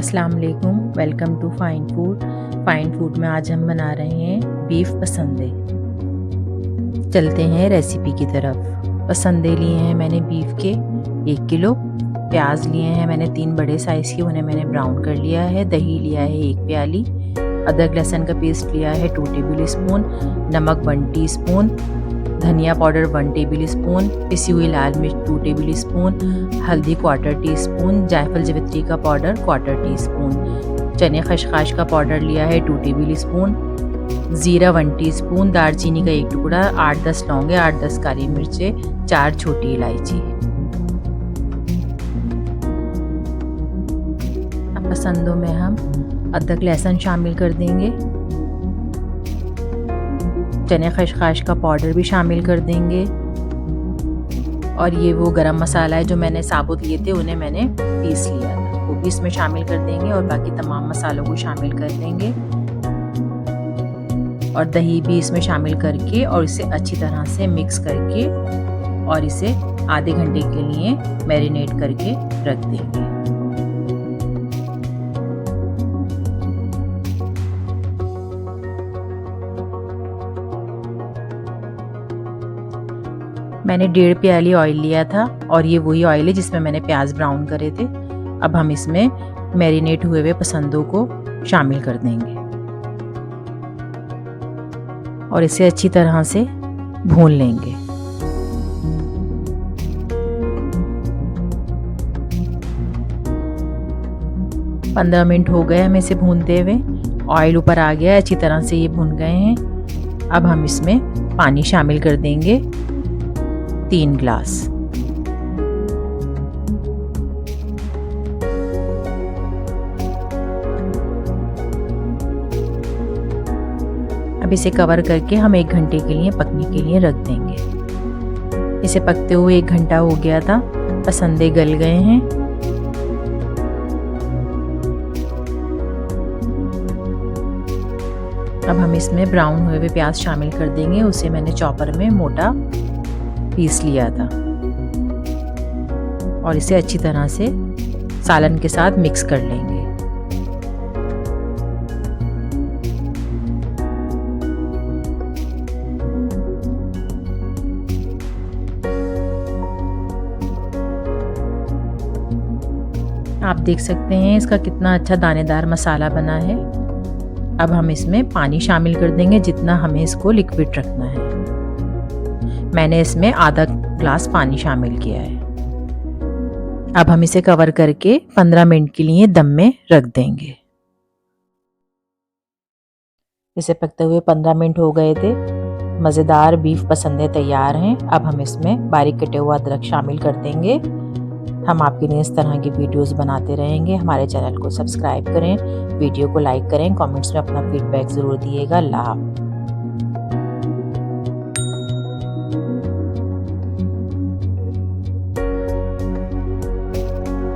अस्सलाम वालेकुम, welcome to Fine Food. Fine Food में आज हम बना रहे हैं बीफ पसंदे। चलते हैं रेसिपी की तरफ। पसंदे लिए हैं मैंने बीफ के 1 किलो। प्याज लिए हैं मैंने 3 बड़े साइज़ के, उन्हें मैंने ब्राउन कर लिया है। दही लिया है 1 प्याली। अदरक लहसुन का पेस्ट लिया है 2 टेबल स्पून। नमक 1 टीस्पून। धनिया पाउडर 1 टेबल स्पून। पिसी हुई लाल मिर्च 2 टेबल स्पून। हल्दी 1/4 टीस्पून। जायफल जवित्री का पाउडर 1/4 टीस्पून। चने खसखस का पाउडर लिया है 2 टेबल स्पून। ज़ीरा 1 टीस्पून। दालचीनी का 1 टुकड़ा। 8-10 लौंगे, 8-10 काली मिर्चें, 4 छोटी इलायची। अब पसंदों में हम अदरक लहसुन शामिल कर देंगे। चने खसखस का पाउडर भी शामिल कर देंगे। और ये वो गरम मसाला है जो मैंने साबुत लिए थे, उन्हें मैंने पीस लिया था, वो भी इसमें शामिल कर देंगे। और बाकी तमाम मसालों को शामिल कर देंगे और दही भी इसमें शामिल करके और इसे अच्छी तरह से मिक्स करके और इसे आधे घंटे के लिए मैरिनेट करके रख देंगे। मैंने 1.5 प्याली ऑयल लिया था और ये वही ऑयल है जिसमें मैंने प्याज ब्राउन करे थे। अब हम इसमें मैरिनेट हुए हुए पसंदों को शामिल कर देंगे और इसे अच्छी तरह से भून लेंगे। पंद्रह मिनट हो गए हमें इसे भूनते हुए। ऑयल ऊपर आ गया है, अच्छी तरह से ये भुन गए हैं। अब हम इसमें पानी शामिल कर देंगे 3 ग्लास। अब इसे कवर करके हम 1 घंटे के लिए पकने के लिए रख देंगे। इसे पकते हुए 1 घंटा हो गया था। पसंदे गल गए हैं। अब हम इसमें ब्राउन हुए हुए प्याज शामिल कर देंगे। उसे मैंने चॉपर में मोटा पीस लिया था और इसे अच्छी तरह से सालन के साथ मिक्स कर लेंगे। आप देख सकते हैं इसका कितना अच्छा दानेदार मसाला बना है। अब हम इसमें पानी शामिल कर देंगे जितना हमें इसको लिक्विड रखना है। मैंने इसमें आधा ग्लास पानी शामिल किया है। अब हम इसे कवर करके 15 मिनट के लिए दम में रख देंगे। इसे पकते हुए 15 मिनट हो गए थे। मज़ेदार बीफ पसंदे तैयार हैं। अब हम इसमें बारीक कटे हुआ अदरक शामिल कर देंगे। हम आपके लिए इस तरह की वीडियोस बनाते रहेंगे। हमारे चैनल को सब्सक्राइब करें, वीडियो को लाइक करें, कमेंट्स में अपना फीडबैक ज़रूर दिएगा। अल्लाह हाफ़िज़।